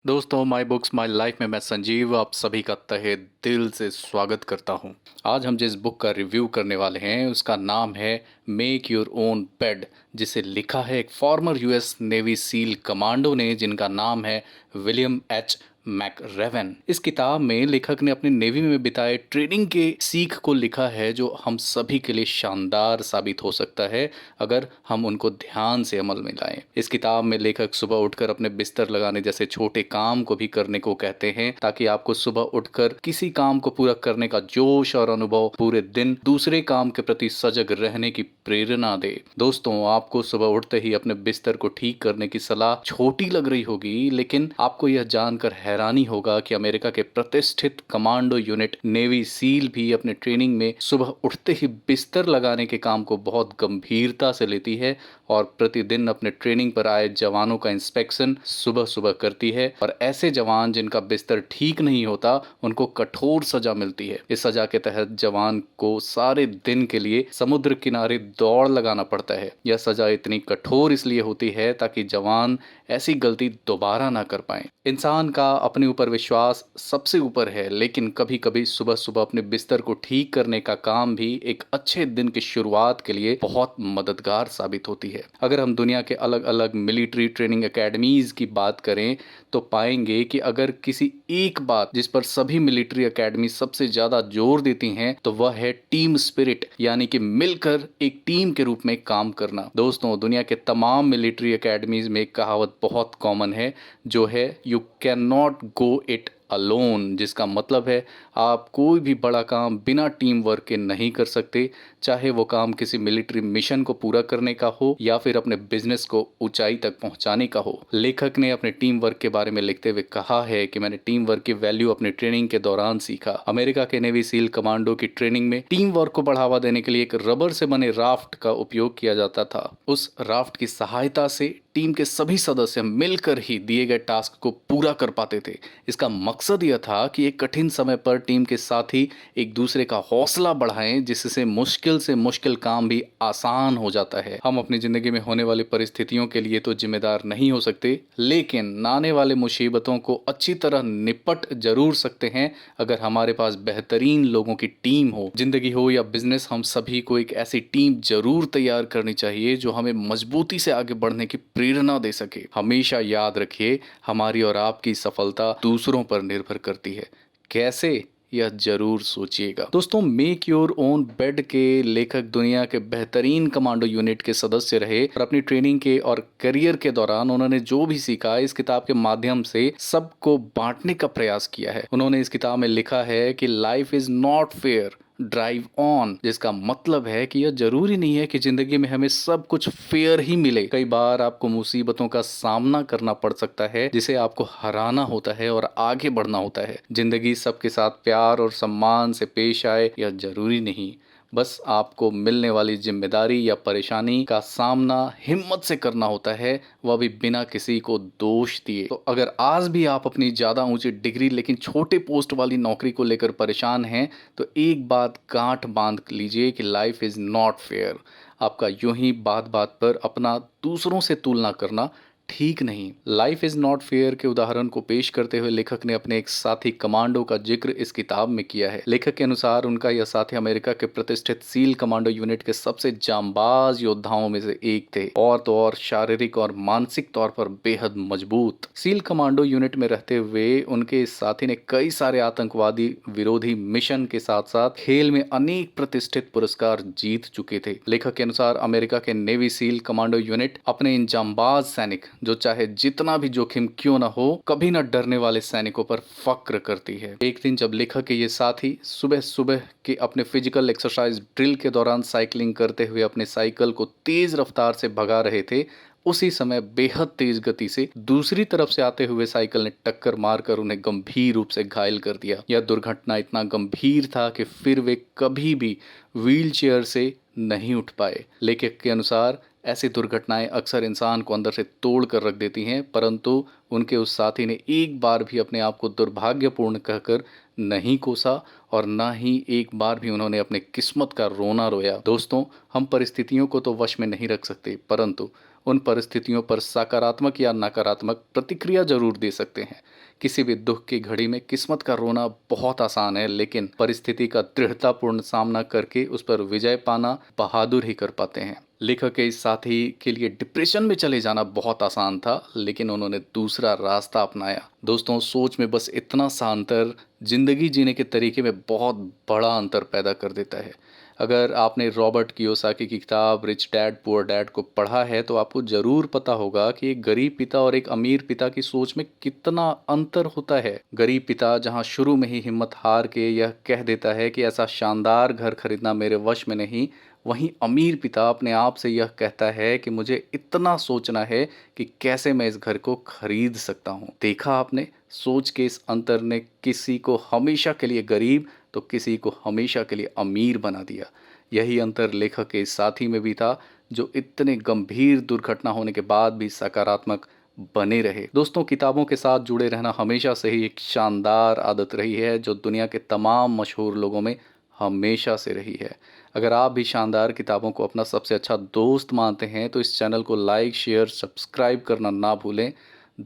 दोस्तों, my books my life में मैं संजीव आप सभी का तहे दिल से स्वागत करता हूं। आज हम जिस बुक का रिव्यू करने वाले हैं उसका नाम है मेक योर ओन बेड, जिसे लिखा है एक former US navy seal commando ने जिनका नाम है विलियम एच मैकरेवन। इस किताब में लेखक ने अपने नेवी में बिताए ट्रेनिंग के सीख को लिखा है, जो हम सभी के लिए शानदार साबित हो सकता है अगर हम उनको ध्यान से अमल में लाएं। इस किताब में लेखक सुबह उठकर अपने बिस्तर लगाने जैसे छोटे काम को भी करने को कहते हैं, ताकि आपको सुबह उठकर किसी काम को पूरा करने का जोश और अनुभव पूरे दिन दूसरे काम के प्रति सजग रहने की प्रेरणा दे। दोस्तों, आपको सुबह उठते ही अपने बिस्तर को ठीक करने की सलाह छोटी लग रही होगी, लेकिन आपको यह जानकर हैरानी होगा कि अमेरिका के प्रतिष्ठित कमांडो यूनिट नेवी सील भी अपने ट्रेनिंग में सुबह उठते ही बिस्तर लगाने के काम को बहुत गंभीरता से लेती है और प्रतिदिन अपने ट्रेनिंग पर आए जवानों का इंस्पेक्शन सुबह सुबह करती है। और ऐसे जवान जिनका बिस्तर ठीक नहीं होता उनको कठोर सजा मिलती है। इस सजा के तहत जवान को सारे दिन के लिए समुद्र किनारे दौड़ लगाना पड़ता है। यह सजा इतनी कठोर इसलिए होती है ताकि जवान ऐसी गलती दोबारा ना कर पाए। इंसान का अपने ऊपर विश्वास सबसे ऊपर है, लेकिन कभी कभी सुबह सुबह अपने बिस्तर को ठीक करने का काम भी एक अच्छे दिन की शुरुआत के लिए बहुत मददगार साबित होती है। अगर हम दुनिया के अलग अलग मिलिट्री ट्रेनिंग एकेडमीज की बात करें तो पाएंगे कि अगर किसी एक बात जिस पर सभी मिलिट्री एकेडमी सबसे ज्यादा जोर देती हैं तो वह है टीम स्पिरिट, यानी कि मिलकर एक टीम के रूप में काम करना। दोस्तों, दुनिया के तमाम मिलिट्री एकेडमीज में एक कहावत बहुत कॉमन है, जो है you can not go it alone, जिसका मतलब है आप कोई भी बड़ा काम बिना टीम वर्क के नहीं कर सकते, चाहे वो काम किसी मिलिट्री मिशन को पूरा करने का हो या फिर अपने बिजनेस को ऊंचाई तक पहुंचाने का हो। लेखक ने अपने टीम वर्क के बारे में लिखते हुए कहा है कि मैंने टीम वर्क की वैल्यू अपनी ट्रेनिंग के दौरान सीखा। अमेरिका के नेवी सील कमांडो की ट्रेनिंग में टीम वर्क को बढ़ावा देने के लिए एक रबर से बने राफ्ट का उपयोग किया जाता था। उस राफ्ट की सहायता से टीम के सभी सदस्य मिलकर ही दिए गए टास्क को पूरा कर पाते थे। इसका मकसद यह था कि एक कठिन समय पर टीम के साथी एक दूसरे का हौसला बढ़ाएं, जिससे मुश्किल से मुश्किल काम भी आसान हो जाता है। हम अपनी जिंदगी में होने वाली परिस्थितियों के लिए तो जिम्मेदार नहीं हो सकते, लेकिन आने वाले मुसीबतों को अच्छी तरह निपट जरूर सकते हैं अगर हमारे पास बेहतरीन लोगों की टीम हो। जिंदगी हो या बिजनेस, हम सभी को एक ऐसी टीम जरूर तैयार करनी चाहिए जो हमें मजबूती से आगे बढ़ने की प्रेरणा दे सके। हमेशा याद रखिए, हमारी और आपकी सफलता दूसरों पर निर्भर करती है। कैसे, यह जरूर सोचिएगा। दोस्तों, मेक योर ओन बेड के लेखक दुनिया के बेहतरीन कमांडो यूनिट के सदस्य रहे और अपनी ट्रेनिंग के और करियर के दौरान उन्होंने जो भी सीखा इस किताब के माध्यम से सबको बांटने का प्रयास किया है। उन्होंने इस किताब में लिखा है कि life is not fair, drive on, जिसका मतलब है कि यह जरूरी नहीं है कि जिंदगी में हमें सब कुछ फेयर ही मिले। कई बार आपको मुसीबतों का सामना करना पड़ सकता है, जिसे आपको हराना होता है और आगे बढ़ना होता है। जिंदगी सबके साथ प्यार और सम्मान से पेश आए, यह जरूरी नहीं। बस आपको मिलने वाली जिम्मेदारी या परेशानी का सामना हिम्मत से करना होता है, वह भी बिना किसी को दोष दिए। तो अगर आज भी आप अपनी ज्यादा ऊंची डिग्री लेकिन छोटे पोस्ट वाली नौकरी को लेकर परेशान हैं, तो एक बात गांठ बांध लीजिए कि लाइफ इज नॉट फेयर। आपका यूं ही बात बात पर अपना दूसरों से तुलना करना ठीक नहीं। लाइफ इज नॉट फेयर के उदाहरण को पेश करते हुए लेखक ने अपने एक साथी कमांडो का जिक्र इस किताब में किया है। लेखक के अनुसार उनका यह साथी अमेरिका के प्रतिष्ठित सील कमांडो यूनिट के सबसे जांबाज योद्धाओं में से एक थे, और तो और शारीरिक और मानसिक तौर पर बेहद मजबूत। सील कमांडो यूनिट में रहते हुए उनके इस साथी ने कई सारे आतंकवादी विरोधी मिशन के साथ साथ खेल में अनेक प्रतिष्ठित पुरस्कार जीत चुके थे। लेखक के अनुसार अमेरिका के नेवी सील कमांडो यूनिट अपने इन जांबाज सैनिक, जो चाहे जितना भी जोखिम क्यों न हो, कभी न डरने वाले सैनिकों पर फक्र करती है। एक दिन जब लेखक के ये साथी सुबह सुबह के अपने फिजिकल एक्सरसाइज ड्रिल के दौरान साइकिलिंग करते हुए अपने साइकिल को तेज रफ्तार से भगा रहे थे, उसी समय बेहद तेज गति से दूसरी तरफ से आते हुए साइकिल ने टक्कर मारकर उन्हें गंभीर रूप से घायल कर दिया। यह दुर्घटना इतना गंभीर था कि फिर वे कभी भी व्हील चेयर से नहीं उठ पाए। लेखक के अनुसार ऐसी दुर्घटनाएं अक्सर इंसान को अंदर से तोड़ कर रख देती हैं, परंतु उनके उस साथी ने एक बार भी अपने आप को दुर्भाग्यपूर्ण कहकर नहीं कोसा और ना ही एक बार भी उन्होंने अपने किस्मत का रोना रोया। दोस्तों, हम परिस्थितियों को तो वश में नहीं रख सकते, परंतु उन परिस्थितियों पर सकारात्मक या नकारात्मक प्रतिक्रिया जरूर दे सकते हैं। किसी भी दुख की घड़ी में किस्मत का रोना बहुत आसान है, लेकिन परिस्थिति का दृढ़तापूर्ण सामना करके उस पर विजय पाना बहादुर ही कर पाते हैं। लेखक के इस साथी के लिए डिप्रेशन में चले जाना बहुत आसान था, लेकिन उन्होंने दूसरा रास्ता अपनाया। दोस्तों, सोच में बस इतना सा अंतर जिंदगी जीने के तरीके में बहुत बड़ा अंतर पैदा कर देता है। अगर आपने रॉबर्ट कियोसाकी की किताब रिच डैड पुअर डैड को पढ़ा है तो आपको ज़रूर पता होगा कि एक गरीब पिता और एक अमीर पिता की सोच में कितना अंतर होता है। गरीब पिता जहां शुरू में ही हिम्मत हार के यह कह देता है कि ऐसा शानदार घर खरीदना मेरे वश में नहीं, वहीं अमीर पिता अपने आप से यह कहता है कि मुझे इतना सोचना है कि कैसे मैं इस घर को खरीद सकता हूँ। देखा आपने, सोच के इस अंतर ने किसी को हमेशा के लिए गरीब तो किसी को हमेशा के लिए अमीर बना दिया। यही अंतर लेखक के इस साथी में भी था, जो इतने गंभीर दुर्घटना होने के बाद भी सकारात्मक बने रहे। दोस्तों, किताबों के साथ जुड़े रहना हमेशा से ही एक शानदार आदत रही है, जो दुनिया के तमाम मशहूर लोगों में हमेशा से रही है। अगर आप भी शानदार किताबों को अपना सबसे अच्छा दोस्त मानते हैं तो इस चैनल को लाइक शेयर सब्सक्राइब करना ना भूलें।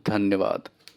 धन्यवाद।